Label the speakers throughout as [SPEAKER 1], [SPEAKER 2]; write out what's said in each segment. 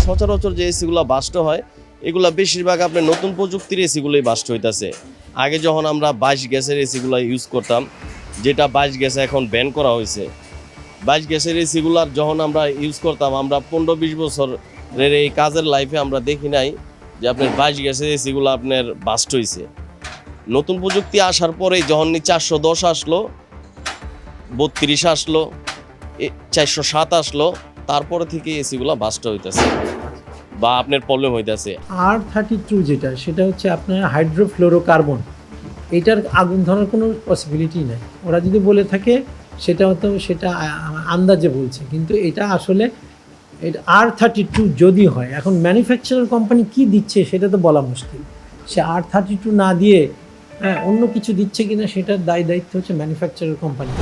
[SPEAKER 1] সচরাচর যে এসিগুলো বাস্ট হয় এগুলা বেশিরভাগ আপনার নতুন প্রযুক্তির এসিগুলোই বাস্ট হইতেছে। আগে যখন আমরা 22 গ্যাসের এসিগুলো ইউজ করতাম, যেটা 22 গ্যাসে এখন ব্যান করা হয়েছে, 22 গ্যাসের এসিগুলার যখন আমরা ইউজ করতাম, আমরা 15-20 বছরের এই কাজের লাইফে আমরা দেখি নাই যে আপনার 22 গ্যাসের এসিগুলো আপনার বাস্ট হয়েছে। নতুন প্রযুক্তি আসার পরেই যখন 410 আসলো, 32 আসলো, 407 আসলো, তারপরে থেকে এসিগুলো বাস্ট হইতেছে বা আপনার প্রবলেম হইতেছে।
[SPEAKER 2] R32 যেটা, সেটা হচ্ছে আপনার হাইড্রোফ্লোরোকার্বন। এটার আগুন ধরার কোনো পসিবিলিটি নেই। ওরা যদি বলে থাকে সেটা হয়তো সেটা আন্দাজে বলছে, কিন্তু এটা আসলে এটা R32 যদি হয়, এখন ম্যানুফ্যাকচারার কোম্পানি কি দিচ্ছে সেটা তো বলা মুশকিল। সে R32 না দিয়ে অন্য কিছু দিচ্ছে কিনা সেটার দায়িত্ব হচ্ছে ম্যানুফ্যাকচারার কোম্পানি।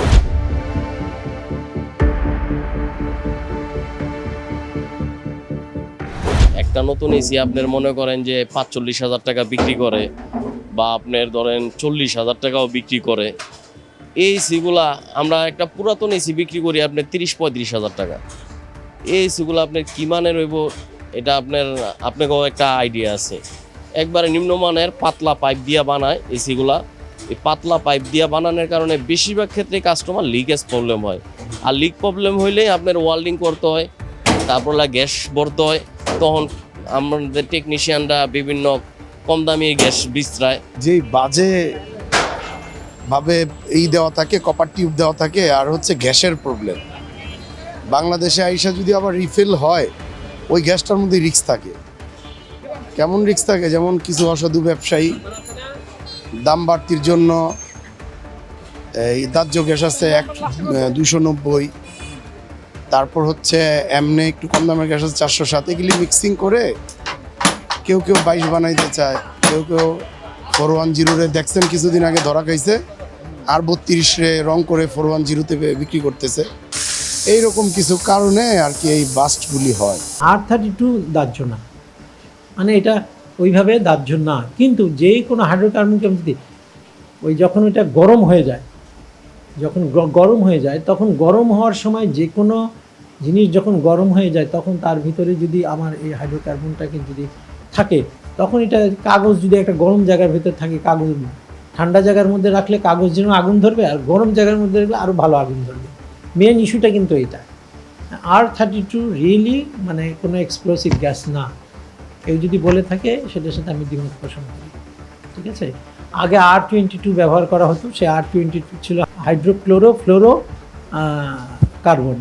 [SPEAKER 1] একটা নতুন এসি আপনার মনে করেন যে 45,000 টাকা বিক্রি করে বা আপনার ধরেন 40,000 টাকাও বিক্রি করে। এই এসিগুলা আমরা একটা পুরাতন এসি বিক্রি করি আপনার 30-35,000 টাকা। এই এসিগুলো আপনার কী মানের হইব এটা আপনাকেও একটা আইডিয়া আছে। একবারে নিম্নমানের পাতলা পাইপ দিয়া বানায় এসিগুলা। এই পাতলা পাইপ দিয়া বানানোর কারণে বেশিরভাগ ক্ষেত্রে কাস্টমার লিকেজ প্রবলেম হয়। আর লিক প্রবলেম হইলেই আপনার ওয়েল্ডিং করতে হয়, তারপর গ্যাস ভরতে হয়। তখন আমাদের টেকনিশিয়ানরা বিভিন্ন কম দামি গ্যাস বিস্তায়।
[SPEAKER 3] যেই বাজে ভাবে দেওয়া থাকে, কপার টিউব দেওয়া থাকে, আর হচ্ছে গ্যাসের প্রবলেম। বাংলাদেশে আইসা যদি আবার রিফিল হয়, ওই গ্যাসটার মধ্যে রিস্ক থাকে। কেমন রিস্ক থাকে? যেমন কিছু অসাধু ব্যবসায়ী দাম বাড়তির জন্য এই দাহ্য গ্যাস আছে 290, তারপর হচ্ছে এমনি একটু কম দামের গ্যাস আছে 407, এগুলি মিক্সিং করে কেউ 22 বানাইতে চায়, কেউ 410 দেখছেন কিছুদিন আগে ধরা খাইছে, আর 32 রং করে 410-তে বিক্রি করতেছে। এইরকম কিছু কারণে আর কি এই বাস্টগুলি হয়।
[SPEAKER 2] R32 দাহ্য না, মানে এটা ওইভাবে দাহ্য না, কিন্তু যে কোনো হাইড্রোকার্বন যদি যখন ওইটা গরম হয়ে যায়, তখন গরম হওয়ার সময় যে কোনো জিনিস যখন গরম হয়ে যায়, তখন তার ভিতরে যদি আমার এই হাইড্রোকার্বনটাকে যদি থাকে, তখন এটা কাগজ যদি একটা গরম জায়গার ভিতরে থাকে, কাগজ ঠান্ডা জায়গার মধ্যে রাখলে কাগজ যেন আগুন ধরবে, আর গরম জায়গার মধ্যে রাখলে আরও ভালো আগুন ধরবে। মেন ইস্যুটা কিন্তু এইটা। R32 রিয়েলি মানে কোনো এক্সপ্লোসিভ গ্যাস না। কেউ যদি বলে থাকে সেটার সাথে আমি দ্বিমত পোষণ করি। ঠিক আছে, আগে R22 ব্যবহার করা হতো। সে R22 ছিল হাইড্রোফ্লোরো কার্বন,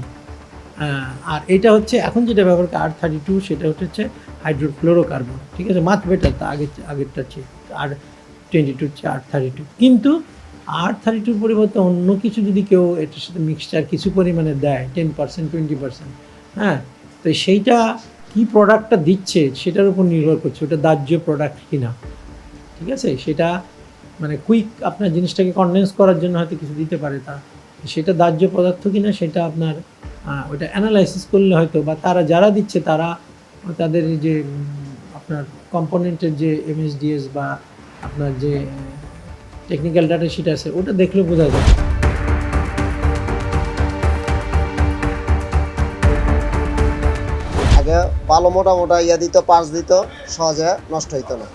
[SPEAKER 2] আর এটা হচ্ছে এখন যেটা ব্যবহার করে R32, সেটা হচ্ছে হাইড্রোফ্লোরোকার্বন। ঠিক আছে, মাছ বেটার তা আগেরটা চেয়ে R22 হচ্ছে R32। কিন্তু R32 পরিবর্তে অন্য কিছু যদি কেউ এটার সাথে মিক্সচার কিছু পরিমাণে দেয়, 10%, 20%, তো সেইটা কি প্রোডাক্টটা দিচ্ছে সেটার উপর নির্ভর করছে, ওটা দাহ্য প্রোডাক্ট কিনা। ঠিক আছে, সেটা মানে কুইক আপনার জিনিসটাকে কনডেন্স করার জন্য হয়তো কিছু দিতে পারে, সেটা দাহ্য পদার্থ কিনা সেটা আপনার ওটা অ্যানালাইসিস করলে হয়তো, বা তারা যারা দিচ্ছে তারা তাদের যে আপনার কম্পোনেন্টের যে MSDS বা আপনার যে টেকনিক্যাল ডাটা শিট আছে, ওটা দেখলে বোঝা যায়।
[SPEAKER 4] আগে ভালো মোটা দিত, পার্স দিত, সহজে নষ্ট হইতো না।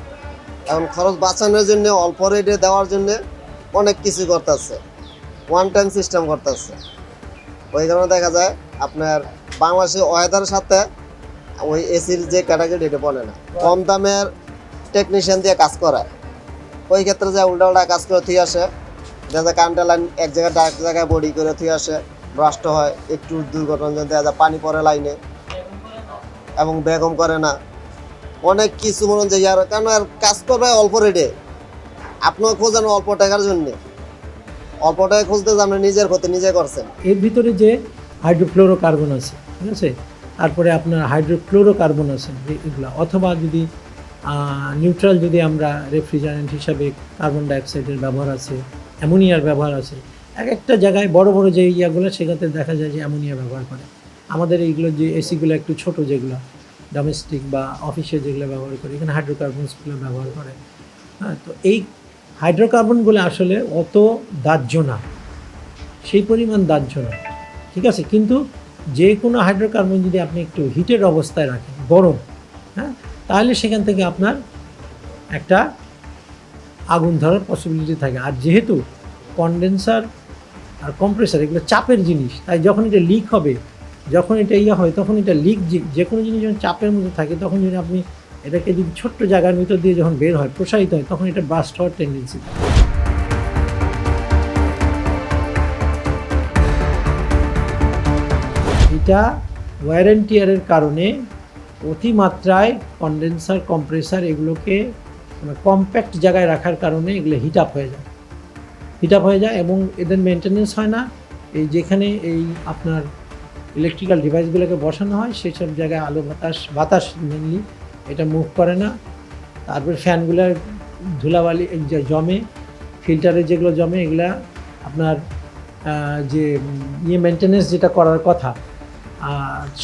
[SPEAKER 4] এখন খরচ বাঁচানোর জন্য, অল্প রেটে দেওয়ার জন্য অনেক কিছু করতেছে, ওয়ান টাইম সিস্টেম করতেছে। ওই কারণে দেখা যায় আপনার বাংলাদেশের ওয়েদারের সাথে ওই এসির যে ক্যাটাগরি, এটা বলে না, কম দামের টেকনিশিয়ান দিয়ে কাজ করায়। ওই ক্ষেত্রে যে উল্টা কাজ করে থুই আসে, দেখা যায় কারেন্টের লাইন এক জায়গায় এক জায়গায় বডি করে থুই আসে, ব্রাস্ট হয়, একটু দুর্ঘটনা দেখা যায় পানি পড়ে লাইনে, এবং বেগম করে না, অনেক কিছু মনে হয় ইয়ার কেন আর কাজ করবে অল্প রেটে। আপনিও খোঁজেন অল্প টাকার জন্যে, অল্প টাকা খুঁজতে যে আপনি নিজের ক্ষতি নিজে করছেন।
[SPEAKER 2] এর ভিতরে যে হাইড্রোফ্লোরোকার্বন আছে, ঠিক আছে, তারপরে আপনার হাইড্রোফ্লোরোকার্বন আছে এগুলো, অথবা যদি নিউট্রাল যদি আমরা রেফ্রিজারেন্ট হিসাবে কার্বন ডাইঅক্সাইডের ব্যবহার আছে, অ্যামোনিয়ার ব্যবহার আছে। একটা জায়গায় বড় বড় যে ইয়াগুলো, সেখানে দেখা যায় যে অ্যামোনিয়া ব্যবহার করে। আমাদের এইগুলো যে এসিগুলো একটু ছোট, যেগুলো ডোমেস্টিক বা অফিসে যেগুলো ব্যবহার করে, এখানে হাইড্রোকার্বনসগুলো ব্যবহার করে। তো এই হাইড্রোকার্বনগুলো আসলে অত দাহ্য না, সেই পরিমাণ দাহ্য না। ঠিক আছে, কিন্তু যে কোনো হাইড্রোকার্বন যদি আপনি একটু হিটেড অবস্থায় রাখেন, গরম, হ্যাঁ, তাহলে সেখান থেকে আপনার একটা আগুন ধরার পসিবিলিটি থাকে। আর যেহেতু কনডেন্সার আর কম্প্রেসার এগুলো চাপের জিনিস, তাই যখন এটা লিক হবে, যখন এটা হয়, তখন এটা লিক, যে কোনো জিনিস যখন চাপের মধ্যে থাকে তখন যদি আপনি এটাকে যদি ছোট্ট জায়গার ভিতর দিয়ে যখন বের হয়, প্রসারিত হয়, তখন এটা বাস্ট হওয়ার টেন্ডেন্সি থাকে। এটা ওয়্যার অ্যান্ড টিয়ারের কারণে অতিমাত্রায় কনডেন্সার, কম্প্রেসার এগুলোকে কম্প্যাক্ট জায়গায় রাখার কারণে এগুলো হিট আপ হয়ে যায় এবং এদের মেনটেনেন্স হয় না। এই যেখানে এই আপনার ইলেকট্রিক্যাল ডিভাইসগুলোকে বসানো হয় সেই সব জায়গায় আলো বাতাস মেনলি এটা মুভ করে না। তারপর ফ্যানগুলোর ধুলাবালি যে জমে, ফিল্টারে যেগুলো জমে, এগুলা আপনার যে মেনটেনেন্স যেটা করার কথা,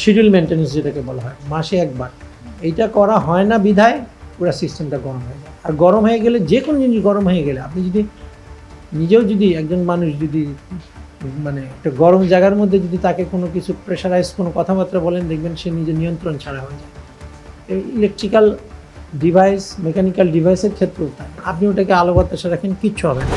[SPEAKER 2] শিডিউল মেনটেনেন্স যেটাকে বলা হয় মাসে একবার, এইটা করা হয় না বিধায় পুরো সিস্টেমটা গরম হয়ে যায়। আর গরম হয়ে গেলে, যে কোনো জিনিস গরম হয়ে গেলে, আপনি যদি নিজেও যদি একজন মানুষ যদি মানে একটা গরম জায়গার মধ্যে যদি তাকে কোনো কিছু প্রেশারাইজ কোনো কথাবার্তা বলেন, দেখবেন সে নিজের নিয়ন্ত্রণ ছাড়া হয়ে যায়। ইলেকট্রিক্যাল ডিভাইস, মেকানিক্যাল ডিভাইসের ক্ষেত্রেও তাই। আপনি ওটাকে আলো বাতাসে রাখেন, কিচ্ছু হবে না।